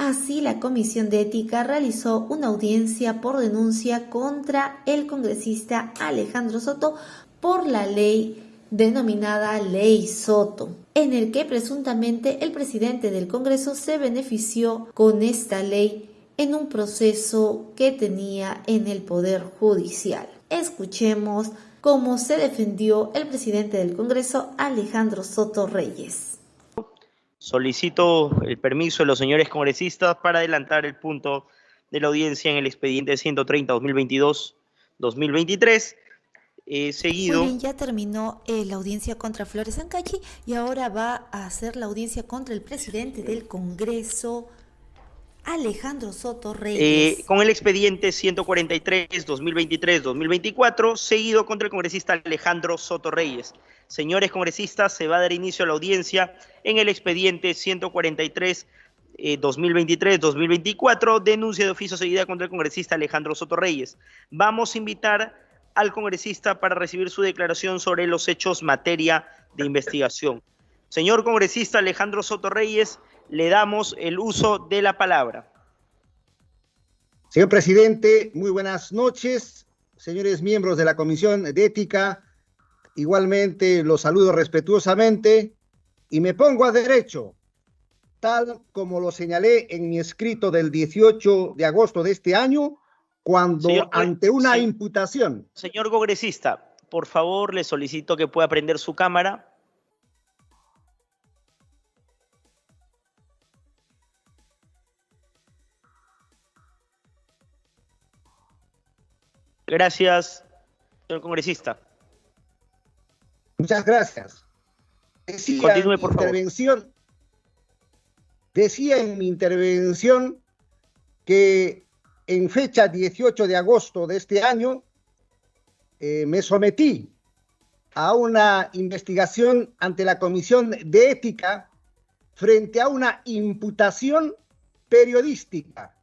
Así, la Comisión de Ética realizó una audiencia por denuncia contra el congresista Alejandro Soto por la ley denominada Ley Soto, en el que presuntamente el presidente del Congreso se benefició con esta ley en un proceso que tenía en el Poder Judicial. Escuchemos cómo se defendió el presidente del Congreso, Alejandro Soto Reyes. Solicito el permiso de los señores congresistas para adelantar el punto de la audiencia en el expediente 130-2022-2023. Seguido. Muy bien, ya terminó la audiencia contra Flores Ancachi y ahora va a hacer la audiencia contra el presidente del Congreso, Alejandro Soto Reyes. Con el expediente 143-2023-2024, seguido contra el congresista Alejandro Soto Reyes. Señores congresistas, se va a dar inicio a la audiencia en el expediente 143-2023-2024, denuncia de oficio seguida contra el congresista Alejandro Soto Reyes. Vamos a invitar al congresista para recibir su declaración sobre los hechos materia de investigación. Señor congresista Alejandro Soto Reyes, le damos el uso de la palabra. Señor presidente, muy buenas noches. Señores miembros de la Comisión de Ética, igualmente los saludo respetuosamente y me pongo a derecho, tal como lo señalé en mi escrito del 18 de agosto de este año, cuando ante una imputación. Señor congresista, por favor, le solicito que pueda prender su cámara. Gracias, señor congresista. Muchas gracias. Continúe, por favor. Decía en mi intervención que en fecha 18 de agosto de este año me sometí a una investigación ante la Comisión de Ética frente a una imputación periodística.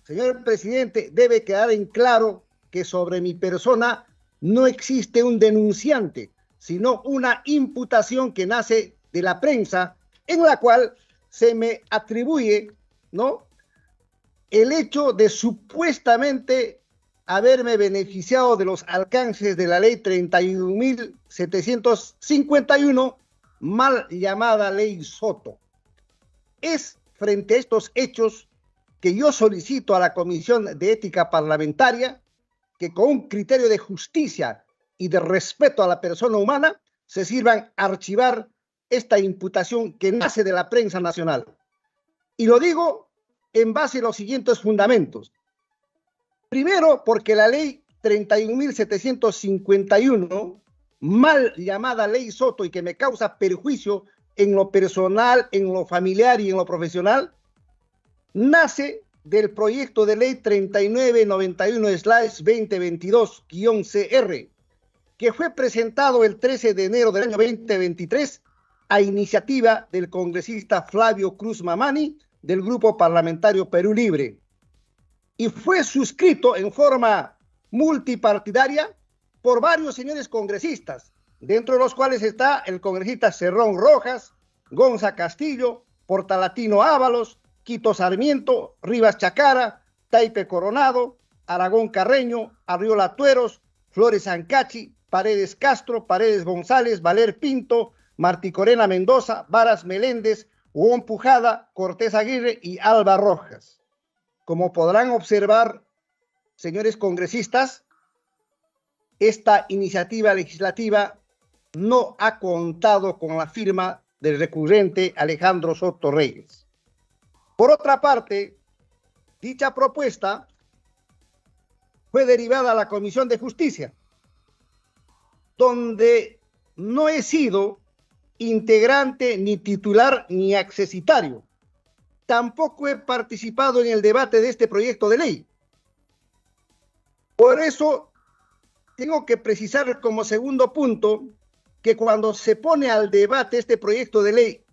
Señor presidente, debe quedar en claro que sobre mi persona no existe un denunciante, sino una imputación que nace de la prensa, en la cual se me atribuye, ¿no?, el hecho de supuestamente haberme beneficiado de los alcances de la ley 31.751, mal llamada Ley Soto. Es frente a estos hechos que yo solicito a la Comisión de Ética Parlamentaria que con un criterio de justicia y de respeto a la persona humana se sirvan a archivar esta imputación que nace de la prensa nacional. Y lo digo en base a los siguientes fundamentos. Primero, porque la ley 31.751, mal llamada Ley Soto y que me causa perjuicio en lo personal, en lo familiar y en lo profesional, nace del proyecto de ley 3991/2022-CR, que fue presentado el 13 de enero del año 2023 a iniciativa del congresista Flavio Cruz Mamani del Grupo Parlamentario Perú Libre, y fue suscrito en forma multipartidaria por varios señores congresistas, dentro de los cuales está el congresista Cerrón Rojas, Gonza Castillo, Portalatino Ábalos, Quito Sarmiento, Rivas Chacara, Taipe Coronado, Aragón Carreño, Arriola Tueros, Flores Ancachi, Paredes Castro, Paredes González, Valer Pinto, Martí Corena Mendoza, Varas Meléndez, Huón Pujada, Cortés Aguirre y Alba Rojas. Como podrán observar, señores congresistas, esta iniciativa legislativa no ha contado con la firma del recurrente Alejandro Soto Reyes. Por otra parte, dicha propuesta fue derivada a la Comisión de Justicia, donde no he sido integrante, ni titular, ni accesitario. Tampoco he participado en el debate de este proyecto de ley. Por eso, tengo que precisar como segundo punto que cuando se pone al debate este proyecto de ley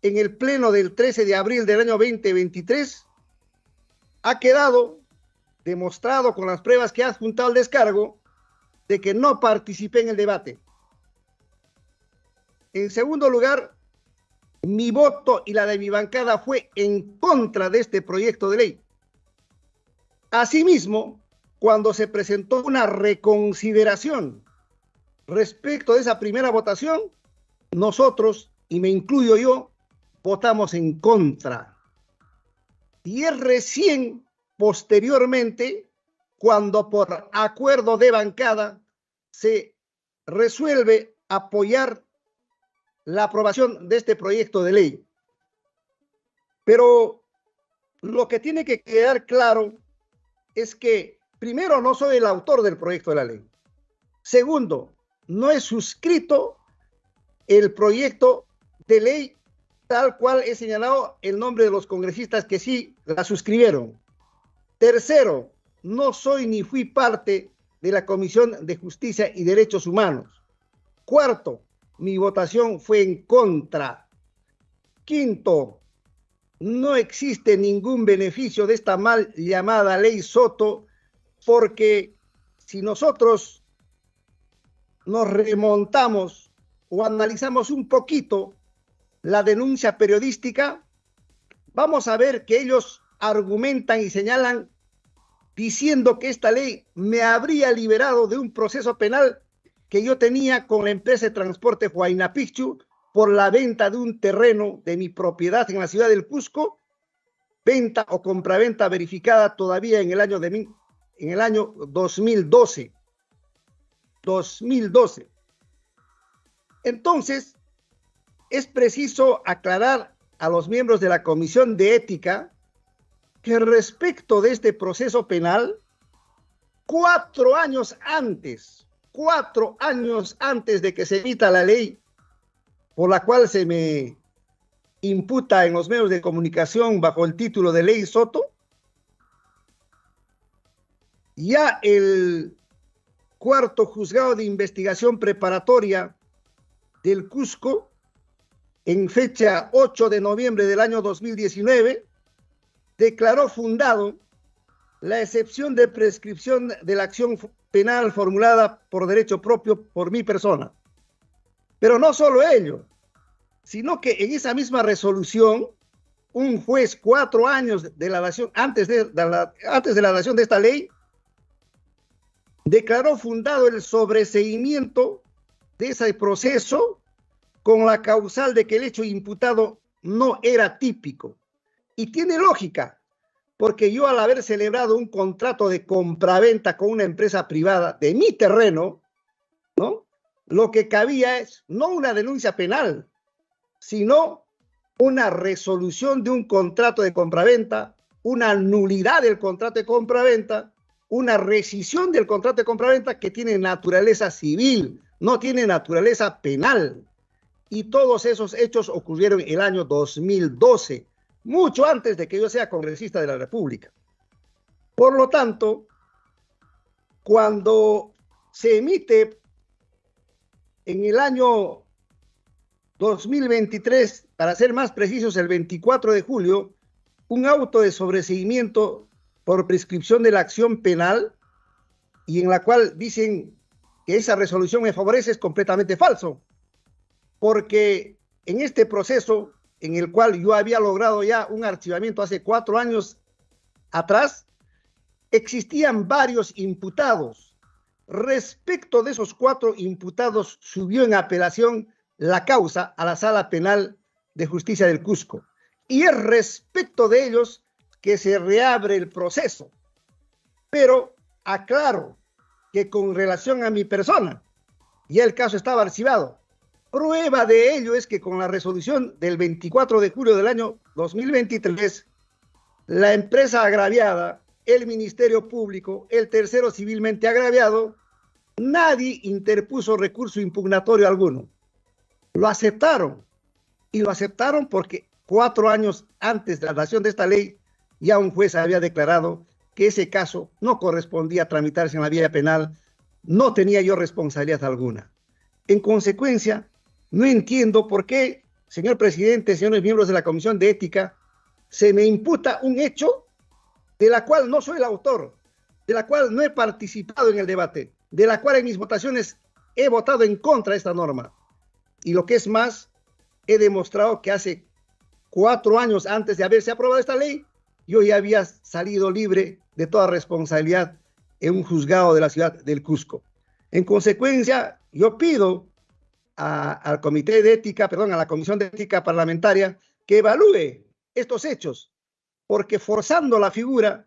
en el pleno del 13 de abril del año 2023, ha quedado demostrado con las pruebas que ha adjuntado al descargo de que no participé en el debate. En segundo lugar, Mi voto y la de mi bancada fue en contra de este proyecto de ley. Asimismo, cuando se presentó una reconsideración respecto de esa primera votación, nosotros, y me incluyo yo, votamos en contra. Y es recién posteriormente cuando por acuerdo de bancada se resuelve apoyar la aprobación de este proyecto de ley. Pero lo que tiene que quedar claro es que, primero, no soy el autor del proyecto de la ley. Segundo, no he suscrito el proyecto de ley tal cual he señalado el nombre de los congresistas que sí la suscribieron. Tercero, no soy ni fui parte de la Comisión de Justicia y Derechos Humanos. Cuarto, mi votación fue en contra. Quinto, no existe ningún beneficio de esta mal llamada ley Soto, porque si nosotros nos remontamos o analizamos un poquito la denuncia periodística, vamos a ver que ellos argumentan y señalan diciendo que esta ley me habría liberado de un proceso penal que yo tenía con la empresa de transporte Huayna Picchu por la venta de un terreno de mi propiedad en la ciudad del Cusco, venta o compraventa verificada todavía en el año 2012. Entonces, es preciso aclarar a los miembros de la Comisión de Ética que respecto de este proceso penal, 4 años antes de que se emita la ley por la cual se me imputa en los medios de comunicación bajo el título de Ley Soto, ya el cuarto juzgado de investigación preparatoria del Cusco, en fecha 8 de noviembre del año 2019, declaró fundado la excepción de prescripción de la acción penal formulada por derecho propio por mi persona. Pero no solo ello, sino que en esa misma resolución, un juez 4 años de la dación, antes de la dación de esta ley, declaró fundado el sobreseimiento de ese proceso con la causal de que el hecho imputado no era típico. Y tiene lógica, porque yo al haber celebrado un contrato de compraventa con una empresa privada de mi terreno, ¿no?, lo que cabía es no una denuncia penal, sino una resolución de un contrato de compraventa, una nulidad del contrato de compraventa, una rescisión del contrato de compraventa que tiene naturaleza civil, no tiene naturaleza penal. Y todos esos hechos ocurrieron en el año 2012, mucho antes de que yo sea congresista de la República. Por lo tanto, cuando se emite en el año 2023, para ser más precisos, el 24 de julio, un auto de sobreseimiento por prescripción de la acción penal, y en la cual dicen que esa resolución me favorece, es completamente falso, porque en este proceso, en el cual yo había logrado ya un archivamiento hace 4 años atrás, existían varios imputados. Respecto de esos 4 imputados, subió en apelación la causa a la Sala Penal de Justicia del Cusco. Y es respecto de ellos que se reabre el proceso. Pero aclaro que con relación a mi persona, ya el caso estaba archivado. Prueba de ello es que con la resolución del 24 de julio del año 2023, la empresa agraviada, el Ministerio Público, el tercero civilmente agraviado, nadie interpuso recurso impugnatorio alguno. Lo aceptaron, y lo aceptaron porque 4 años antes de la dación de esta ley, ya un juez había declarado que ese caso no correspondía a tramitarse en la vía penal, no tenía yo responsabilidad alguna. En consecuencia, no entiendo por qué, señor presidente, señores miembros de la Comisión de Ética, se me imputa un hecho de la cual no soy el autor, de la cual no he participado en el debate, de la cual en mis votaciones he votado en contra de esta norma. Y lo que es más, he demostrado que hace 4 años antes de haberse aprobado esta ley, yo ya había salido libre de toda responsabilidad en un juzgado de la ciudad del Cusco. En consecuencia, yo pido al Comité de Ética, perdón, a la Comisión de Ética Parlamentaria que evalúe estos hechos, porque forzando la figura,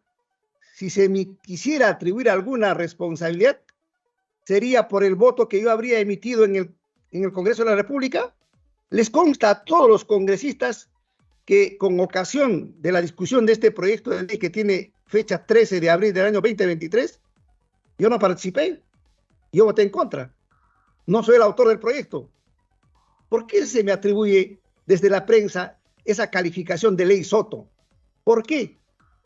si se me quisiera atribuir alguna responsabilidad, sería por el voto que yo habría emitido en el Congreso de la República. Les consta a todos los congresistas que con ocasión de la discusión de este proyecto de ley que tiene fecha 13 de abril del año 2023, yo no participé, yo voté en contra. No soy el autor del proyecto. ¿Por qué se me atribuye desde la prensa esa calificación de ley Soto? ¿Por qué?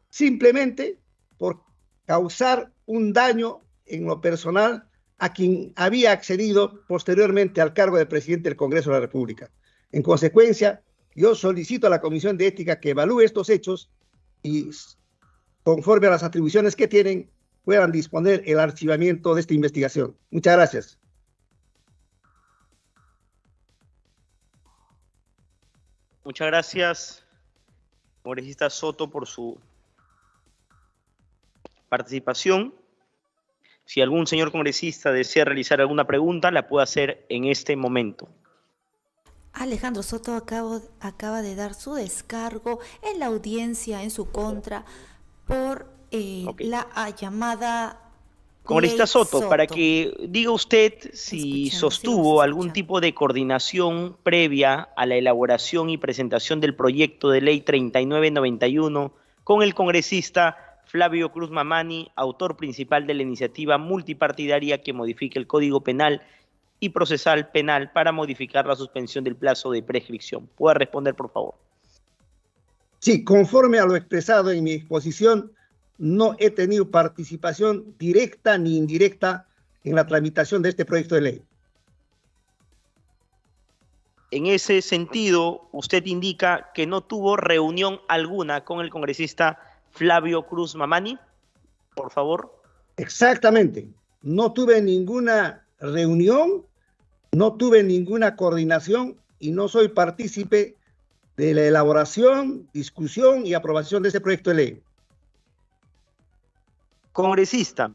Simplemente por causar un daño en lo personal a quien había accedido posteriormente al cargo de presidente del Congreso de la República. En consecuencia, yo solicito a la Comisión de Ética que evalúe estos hechos y, conforme a las atribuciones que tienen, puedan disponer el archivamiento de esta investigación. Muchas gracias. Muchas gracias, congresista Soto, por su participación. Si algún señor congresista desea realizar alguna pregunta, la puede hacer en este momento. Alejandro Soto acaba de dar su descargo en la audiencia en su contra por la llamada Congresista Soto, Soto, para que diga usted si sostuvo algún tipo de coordinación previa a la elaboración y presentación del proyecto de ley 3991 con el congresista Flavio Cruz Mamani, autor principal de la iniciativa multipartidaria que modifica el Código Penal y Procesal Penal para modificar la suspensión del plazo de prescripción. ¿Puede responder, por favor? Sí, conforme a lo expresado en mi exposición, no he tenido participación directa ni indirecta en la tramitación de este proyecto de ley. En ese sentido, usted indica que no tuvo reunión alguna con el congresista Flavio Cruz Mamani, por favor. Exactamente. No tuve ninguna reunión, no tuve ninguna coordinación y no soy partícipe de la elaboración, discusión y aprobación de este proyecto de ley. Congresista,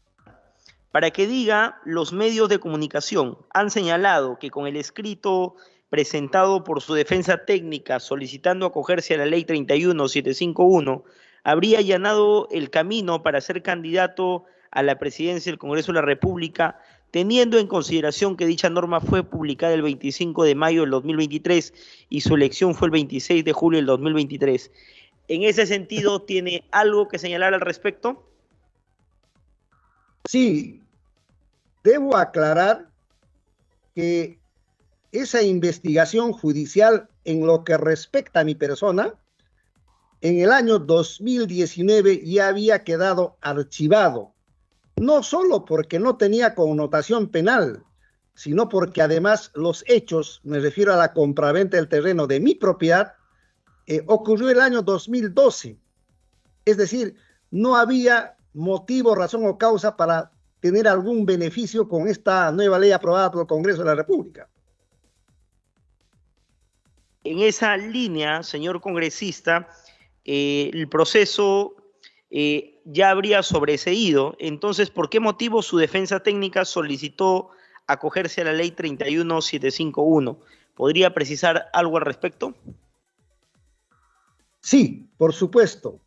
para que diga, los medios de comunicación han señalado que con el escrito presentado por su defensa técnica solicitando acogerse a la ley 31751, habría allanado el camino para ser candidato a la presidencia del Congreso de la República, teniendo en consideración que dicha norma fue publicada el 25 de mayo del 2023 y su elección fue el 26 de julio del 2023. En ese sentido, ¿tiene algo que señalar al respecto? Sí, debo aclarar que esa investigación judicial en lo que respecta a mi persona, en el año 2019 ya había quedado archivado, no solo porque no tenía connotación penal, sino porque además los hechos, me refiero a la compraventa del terreno de mi propiedad, ocurrió el año 2012. Es decir, no había motivo, razón o causa para tener algún beneficio con esta nueva ley aprobada por el Congreso de la República. En esa línea, señor congresista, el proceso ya habría sobreseído. Entonces, ¿por qué motivo su defensa técnica solicitó acogerse a la ley 31751? ¿Podría precisar algo al respecto? Sí, por supuesto.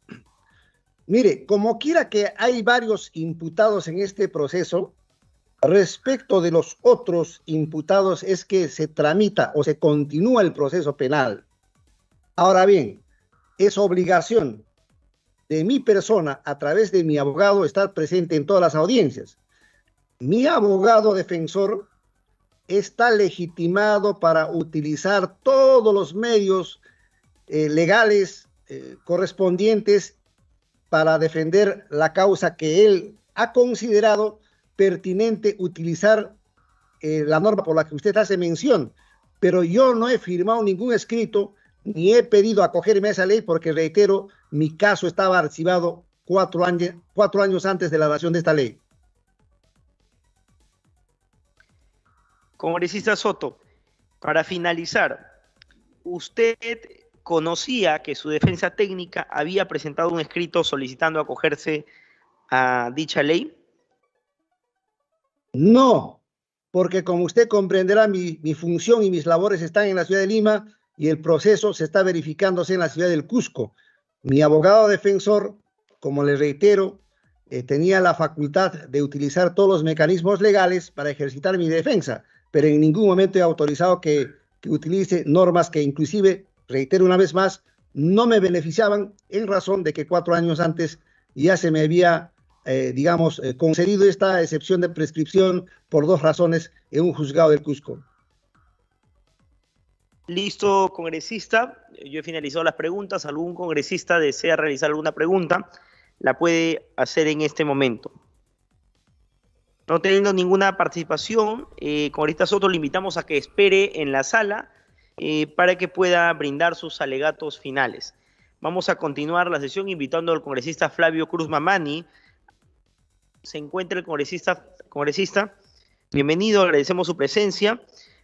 Mire, como quiera que hay varios imputados en este proceso, respecto de los otros imputados es que se tramita o se continúa el proceso penal. Ahora bien, es obligación de mi persona, a través de mi abogado, estar presente en todas las audiencias. Mi abogado defensor está legitimado para utilizar todos los medios legales correspondientes para defender la causa que él ha considerado pertinente utilizar la norma por la que usted hace mención. Pero yo no he firmado ningún escrito ni he pedido acogerme a esa ley porque, reitero, mi caso estaba archivado 4 años antes de la dación de esta ley. Congresista Soto, para finalizar, ¿usted conocía que su defensa técnica había presentado un escrito solicitando acogerse a dicha ley? No, porque como usted comprenderá, mi función y mis labores están en la ciudad de Lima y el proceso se está verificándose en la ciudad del Cusco. Mi abogado defensor, como le reitero, tenía la facultad de utilizar todos los mecanismos legales para ejercitar mi defensa, pero en ningún momento he autorizado que utilice normas que inclusive, reitero una vez más, no me beneficiaban en razón de que 4 años antes ya se me había, concedido esta excepción de prescripción por 2 razones en un juzgado del Cusco. Listo, congresista. Yo he finalizado las preguntas. ¿Algún congresista desea realizar alguna pregunta? La puede hacer en este momento. No teniendo ninguna participación, congresista Soto, le invitamos a que espere en la sala para que pueda brindar sus alegatos finales. Vamos a continuar la sesión invitando al congresista Flavio Cruz Mamani. Se encuentra el congresista. Bienvenido, agradecemos su presencia.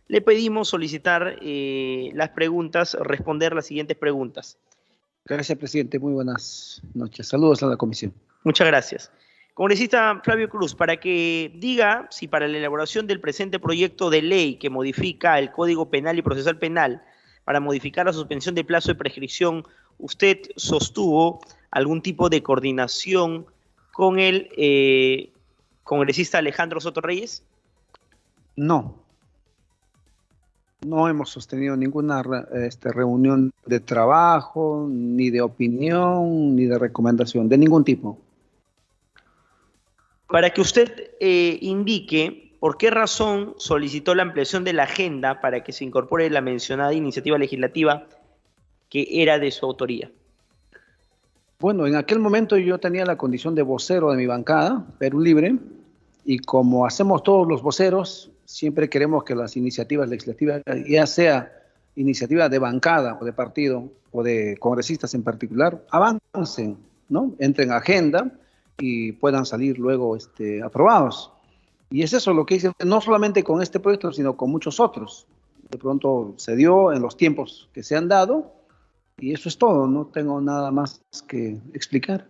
Le pedimos solicitar las preguntas, responder las siguientes preguntas. Gracias, presidente. Muy buenas noches. Saludos a la comisión. Muchas gracias. Congresista Flavio Cruz, para que diga si para la elaboración del presente proyecto de ley que modifica el Código Penal y Procesal Penal para modificar la suspensión de plazo de prescripción, usted sostuvo algún tipo de coordinación con el congresista Alejandro Soto Reyes. No hemos sostenido ninguna reunión de trabajo, ni de opinión, ni de recomendación, de ningún tipo. Para que usted indique por qué razón solicitó la ampliación de la agenda para que se incorpore la mencionada iniciativa legislativa que era de su autoría. Bueno, en aquel momento yo tenía la condición de vocero de mi bancada, Perú Libre, y como hacemos todos los voceros, siempre queremos que las iniciativas legislativas, ya sea iniciativa de bancada o de partido o de congresistas en particular, avancen, ¿no? Entren a agenda y puedan salir luego aprobados. Y es eso lo que hice, no solamente con este proyecto, sino con muchos otros. De pronto se dio en los tiempos que se han dado y eso es todo, no tengo nada más que explicar.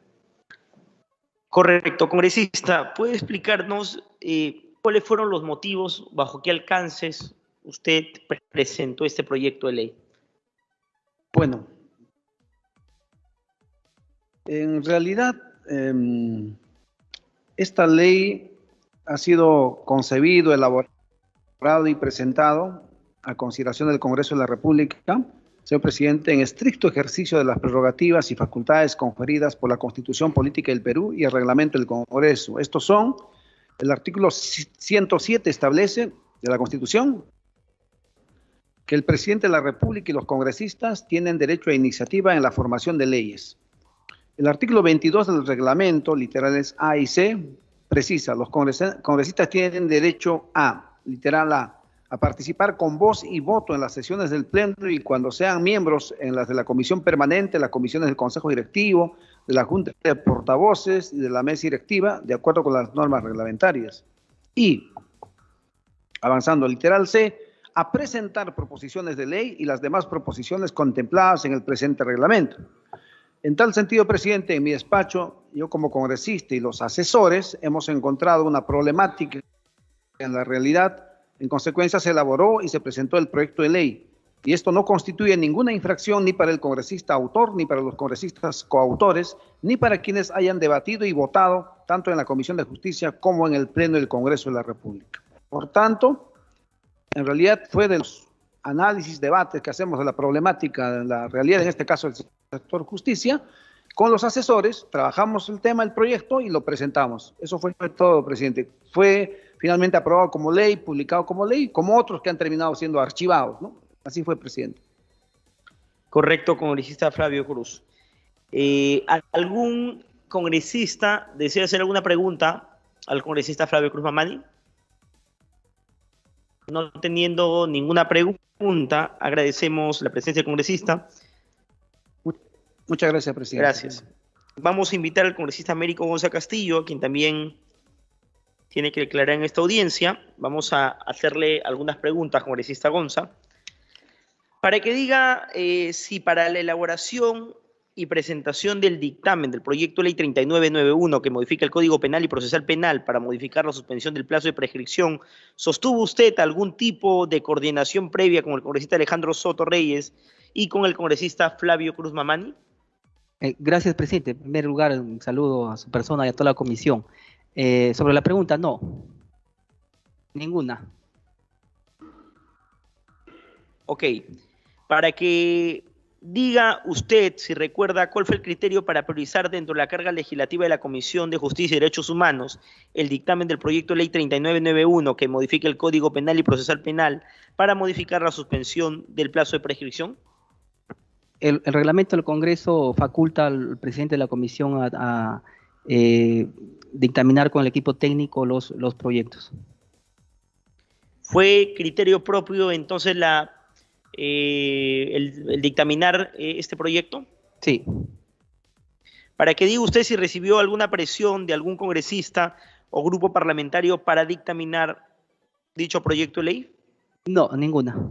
Correcto, congresista, ¿puede explicarnos cuáles fueron los motivos, bajo qué alcances usted presentó este proyecto de ley? Bueno, en realidad esta ley ha sido concebido, elaborado y presentado a consideración del Congreso de la República, señor presidente, en estricto ejercicio de las prerrogativas y facultades conferidas por la Constitución Política del Perú y el reglamento del Congreso. Estos son: el artículo 107 establece de la Constitución que el presidente de la República y los congresistas tienen derecho a iniciativa en la formación de leyes. El artículo 22 del reglamento, literales A y C, precisa: los congresistas tienen derecho a, literal a participar con voz y voto en las sesiones del Pleno y cuando sean miembros en las de la Comisión Permanente, las comisiones del Consejo Directivo, de la Junta de Portavoces y de la Mesa Directiva, de acuerdo con las normas reglamentarias. Y, avanzando, literal C, a presentar proposiciones de ley y las demás proposiciones contempladas en el presente reglamento. En tal sentido, presidente, en mi despacho, yo como congresista y los asesores hemos encontrado una problemática en la realidad. En consecuencia, se elaboró y se presentó el proyecto de ley. Y esto no constituye ninguna infracción ni para el congresista autor, ni para los congresistas coautores, ni para quienes hayan debatido y votado tanto en la Comisión de Justicia como en el Pleno del Congreso de la República. Por tanto, en realidad fue de los análisis, debates que hacemos de la problemática, de la realidad, en este caso del sector justicia, con los asesores, trabajamos el tema, el proyecto y lo presentamos. Eso fue todo, presidente. Fue finalmente aprobado como ley, publicado como ley, como otros que han terminado siendo archivados, ¿no? Así fue, presidente. Correcto, congresista Flavio Cruz. ¿Algún congresista desea hacer alguna pregunta al congresista Flavio Cruz Mamani? No teniendo ninguna pregunta, agradecemos la presencia del congresista. Muchas gracias, presidente. Gracias. Vamos a invitar al congresista Américo Gonza Castillo, quien también tiene que declarar en esta audiencia. Vamos a hacerle algunas preguntas, congresista Gonza. Para que diga si para la elaboración y presentación del dictamen del proyecto de ley 3991 que modifica el Código Penal y Procesal Penal para modificar la suspensión del plazo de prescripción, ¿sostuvo usted algún tipo de coordinación previa con el congresista Alejandro Soto Reyes y con el congresista Flavio Cruz Mamani? Gracias, presidente. En primer lugar, un saludo a su persona y a toda la comisión. Sobre la pregunta, no. Ninguna. Ok. Para que diga usted, si recuerda, cuál fue el criterio para priorizar dentro de la carga legislativa de la Comisión de Justicia y Derechos Humanos el dictamen del proyecto de ley 3991 que modifica el Código Penal y Procesal Penal para modificar la suspensión del plazo de prescripción. El reglamento del Congreso faculta al presidente de la comisión a dictaminar con el equipo técnico los proyectos. ¿Fue criterio propio entonces el dictaminar este proyecto? Sí. Para que diga usted si recibió alguna presión de algún congresista o grupo parlamentario para dictaminar dicho proyecto de ley. No, ninguna.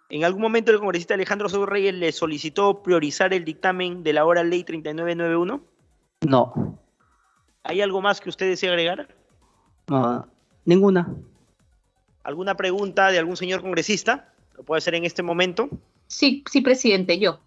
¿En algún momento el congresista Alejandro Soto Reyes le solicitó priorizar el dictamen de la ahora ley 3991? No. ¿Hay algo más que usted desea agregar? No, ninguna. ¿Alguna pregunta de algún señor congresista? ¿Lo puede hacer en este momento? Sí, sí, presidente, yo.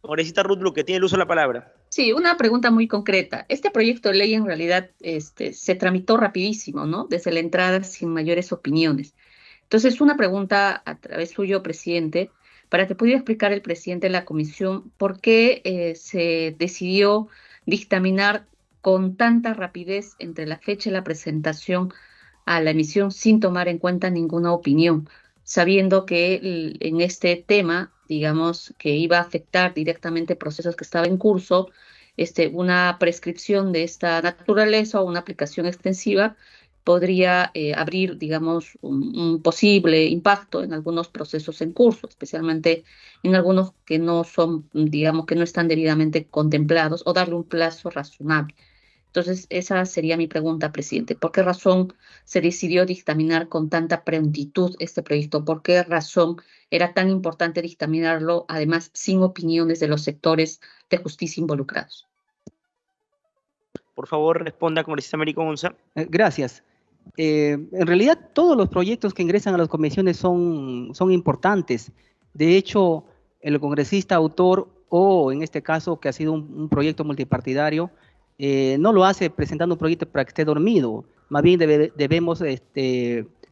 Congresista Ruth Luque, tiene el uso de la palabra. Sí, una pregunta muy concreta. Este proyecto de ley en realidad se tramitó rapidísimo, ¿no? Desde la entrada sin mayores opiniones. Entonces, una pregunta a través suyo, presidente, para que pudiera explicar el presidente de la comisión por qué se decidió dictaminar con tanta rapidez entre la fecha de la presentación a la emisión sin tomar en cuenta ninguna opinión, sabiendo que en este tema, digamos, que iba a afectar directamente procesos que estaban en curso, una prescripción de esta naturaleza o una aplicación extensiva podría abrir, digamos, un posible impacto en algunos procesos en curso, especialmente en algunos que no son, digamos, que no están debidamente contemplados, o darle un plazo razonable. Entonces, esa sería mi pregunta, presidente. ¿Por qué razón se decidió dictaminar con tanta prontitud este proyecto? ¿Por qué razón era tan importante dictaminarlo, además, sin opiniones de los sectores de justicia involucrados? Por favor, responda, congresista Américo Gonza. Gracias. En realidad, todos los proyectos que ingresan a las comisiones son importantes. De hecho, el congresista autor, o en este caso, que ha sido un proyecto multipartidario, no lo hace presentando un proyecto para que esté dormido. Más bien debemos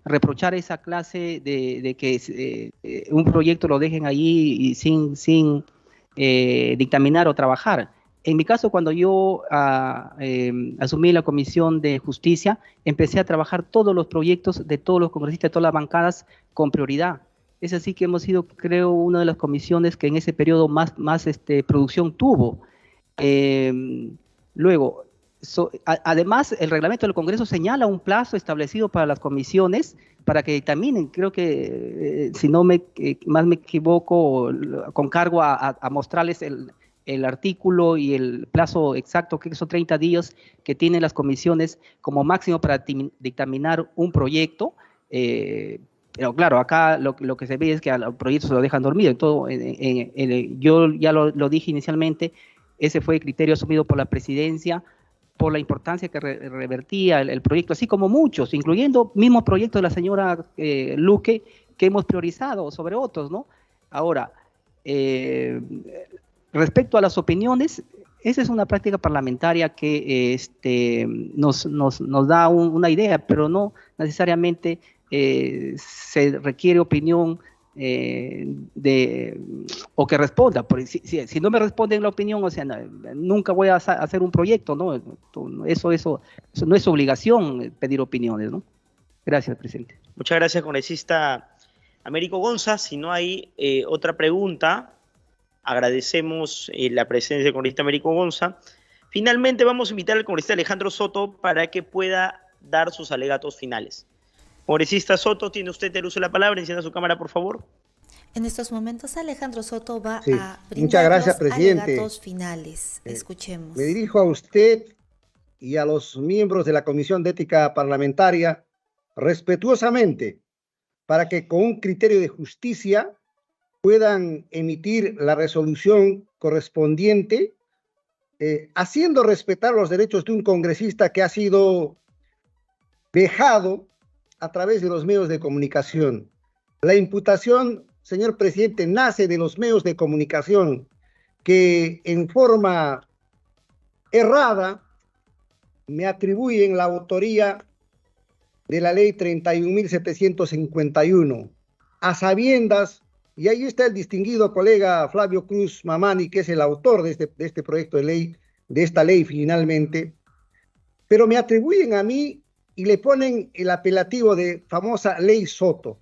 reprochar esa clase de que un proyecto lo dejen allí y sin dictaminar o trabajar. En mi caso, cuando yo asumí la Comisión de Justicia, empecé a trabajar todos los proyectos de todos los congresistas, de todas las bancadas, con prioridad. Es así que hemos sido, creo, una de las comisiones que en ese periodo más producción tuvo. Luego, además, el reglamento del Congreso señala un plazo establecido para las comisiones para que dictaminen. Creo que, si no más me equivoco, con cargo a mostrarles el artículo y el plazo exacto, que son 30 días que tienen las comisiones como máximo para dictaminar un proyecto. Pero claro, acá lo que se ve es que al proyecto se lo dejan dormido. Yo ya lo dije inicialmente, ese fue el criterio asumido por la presidencia, por la importancia que revertía el proyecto, así como muchos, incluyendo mismo proyecto de la señora Luque, que hemos priorizado sobre otros, ¿no? Ahora, respecto a las opiniones, esa es una práctica parlamentaria que nos da una idea, pero no necesariamente se requiere opinión o que responda. Si no me responden la opinión, o sea, nunca voy a hacer un proyecto, ¿no? Eso no es obligación pedir opiniones, ¿no? Gracias, presidente. Muchas gracias, congresista Américo Gonza. Si no hay otra pregunta, agradecemos la presencia del congresista Américo Gonza. Finalmente vamos a invitar al congresista Alejandro Soto para que pueda dar sus alegatos finales. Congresista Soto, tiene usted el uso de la palabra. Encienda su cámara, por favor. En estos momentos Alejandro Soto va Sí. a brindar Muchas gracias, los presidente. alegatos finales. Escuchemos. Me dirijo a usted y a los miembros de la Comisión de Ética Parlamentaria respetuosamente para que con un criterio de justicia puedan emitir la resolución correspondiente, haciendo respetar los derechos de un congresista que ha sido vejado a través de los medios de comunicación. La imputación, señor presidente, nace de los medios de comunicación que en forma errada me atribuyen la autoría de la ley 31.751, a sabiendas, y ahí está el distinguido colega Flavio Cruz Mamani, que es el autor de este proyecto de ley, de esta ley finalmente, pero me atribuyen a mí y le ponen el apelativo de famosa ley Soto.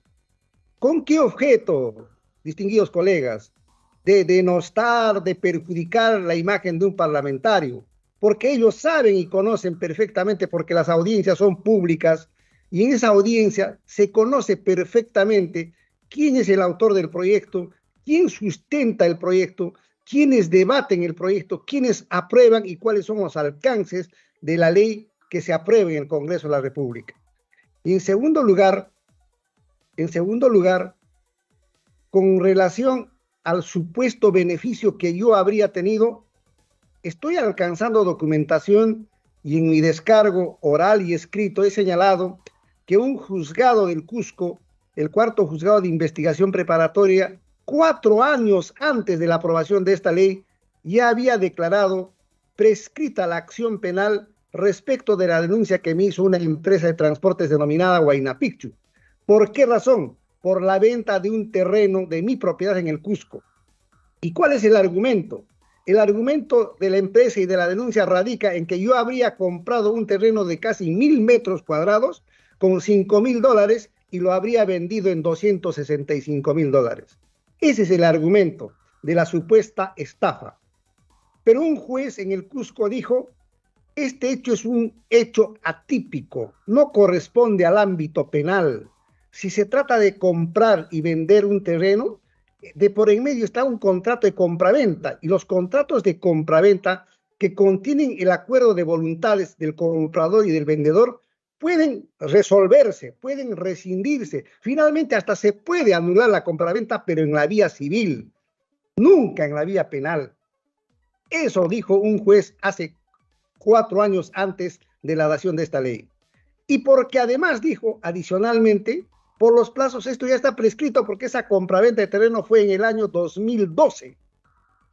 ¿Con qué objeto, distinguidos colegas? De denostar, de perjudicar la imagen de un parlamentario, porque ellos saben y conocen perfectamente, porque las audiencias son públicas, y en esa audiencia se conoce perfectamente quién es el autor del proyecto, quién sustenta el proyecto, quiénes debaten el proyecto, quiénes aprueban y cuáles son los alcances de la ley que se apruebe en el Congreso de la República. Y en segundo lugar, con relación al supuesto beneficio que yo habría tenido, estoy alcanzando documentación y en mi descargo oral y escrito he señalado que un juzgado del Cusco, el cuarto juzgado de investigación preparatoria, 4 años antes de la aprobación de esta ley, ya había declarado prescrita la acción penal respecto de la denuncia que me hizo una empresa de transportes denominada Huayna Picchu. ¿Por qué razón? Por la venta de un terreno de mi propiedad en el Cusco. ¿Y cuál es el argumento? El argumento de la empresa y de la denuncia radica en que yo habría comprado un terreno de casi 1.000 metros cuadrados con $5.000 y lo habría vendido en $265.000. Ese es el argumento de la supuesta estafa. Pero un juez en el Cusco dijo: este hecho es un hecho atípico, no corresponde al ámbito penal. Si se trata de comprar y vender un terreno, de por en medio está un contrato de compraventa, y los contratos de compraventa que contienen el acuerdo de voluntades del comprador y del vendedor pueden resolverse, pueden rescindirse, finalmente hasta se puede anular la compraventa, pero en la vía civil, nunca en la vía penal. Eso dijo un juez hace 4 años antes de la dación de esta ley. Y porque además dijo, adicionalmente, por los plazos, esto ya está prescrito porque esa compraventa de terreno fue en el año 2012.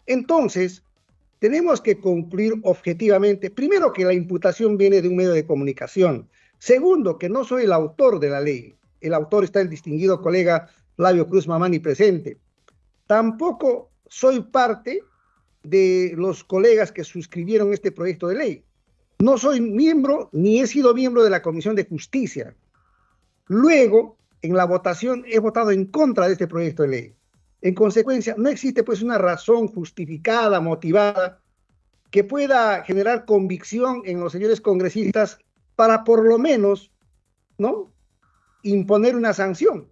Entonces, tenemos que concluir objetivamente, primero, que la imputación viene de un medio de comunicación. Segundo, que no soy el autor de la ley. El autor está el distinguido colega Flavio Cruz Mamani presente. Tampoco soy parte de los colegas que suscribieron este proyecto de ley. No soy miembro, ni he sido miembro de la Comisión de Justicia. Luego, en la votación, he votado en contra de este proyecto de ley. En consecuencia, no existe pues una razón justificada, motivada, que pueda generar convicción en los señores congresistas para por lo menos, ¿no?, imponer una sanción.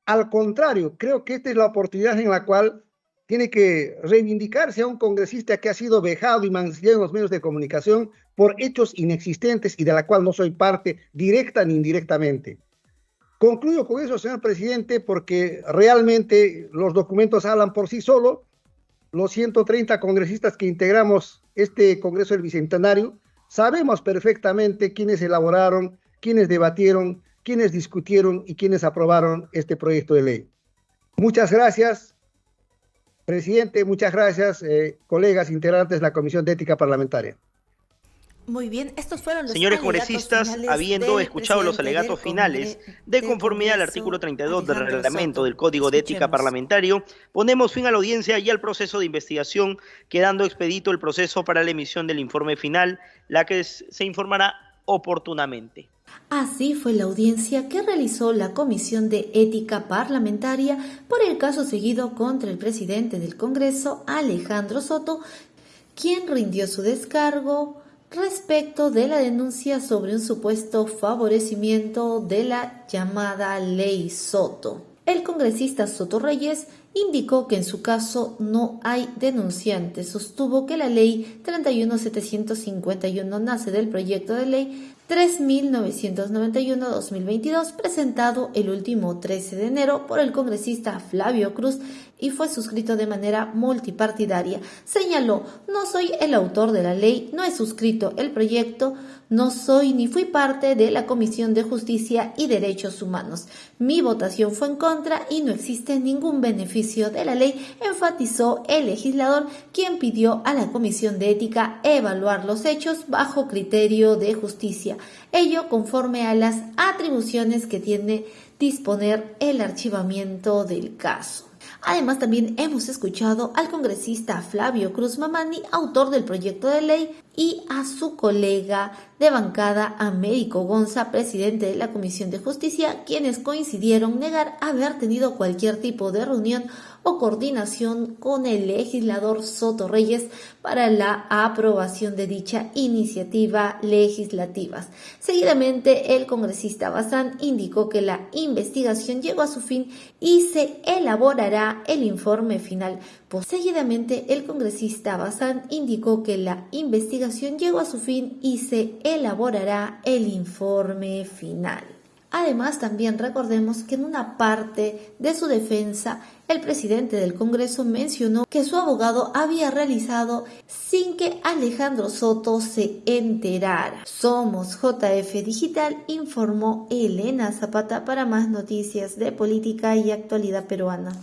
Al contrario, creo que esta es la oportunidad en la cual tiene que reivindicarse a un congresista que ha sido vejado y mancillado en los medios de comunicación por hechos inexistentes y de la cual no soy parte directa ni indirectamente. Concluyo con eso, señor presidente, porque realmente los documentos hablan por sí solos. Los 130 congresistas que integramos este Congreso del Bicentenario sabemos perfectamente quiénes elaboraron, quiénes debatieron, quiénes discutieron y quiénes aprobaron este proyecto de ley. Muchas gracias, presidente, muchas gracias, colegas integrantes de la Comisión de Ética Parlamentaria. Muy bien, estos fueron los Señores alegatos congresistas, finales habiendo del escuchado los presidente alegatos del finales de conformidad al artículo 32 del Alejandro reglamento Soto. del Código de Ética Escuchemos. Parlamentario, ponemos fin a la audiencia y al proceso de investigación, quedando expedito el proceso para la emisión del informe final, la que se informará oportunamente. Así fue la audiencia que realizó la Comisión de Ética Parlamentaria por el caso seguido contra el presidente del Congreso, Alejandro Soto, quien rindió su descargo respecto de la denuncia sobre un supuesto favorecimiento de la llamada Ley Soto. El congresista Soto Reyes indicó que en su caso no hay denunciantes. Sostuvo que la ley 31.751 nace del proyecto de ley 3.991-2022, presentado el último 13 de enero por el congresista Flavio Cruz y fue suscrito de manera multipartidaria. Señaló: no soy el autor de la ley, no he suscrito el proyecto, no soy ni fui parte de la Comisión de Justicia y Derechos Humanos. Mi votación fue en contra y no existe ningún beneficio de la ley, enfatizó el legislador, quien pidió a la Comisión de Ética evaluar los hechos bajo criterio de justicia, ello conforme a las atribuciones que tiene disponer el archivamiento del caso. Además, también hemos escuchado al congresista Flavio Cruz Mamani, autor del proyecto de ley, y a su colega de bancada, Américo Gonza, presidente de la Comisión de Justicia, quienes coincidieron negar haber tenido cualquier tipo de reunión o coordinación con el legislador Soto Reyes para la aprobación de dicha iniciativa legislativa. Seguidamente, el congresista Bazán indicó que la investigación llegó a su fin y se elaborará el informe final. Seguidamente, el congresista Bazán indicó que la investigación llegó a su fin y se elaborará el informe final. Además, también recordemos que en una parte de su defensa, el presidente del Congreso mencionó que su abogado había realizado sin que Alejandro Soto se enterara. Somos JF Digital, informó Elena Zapata para más noticias de política y actualidad peruana.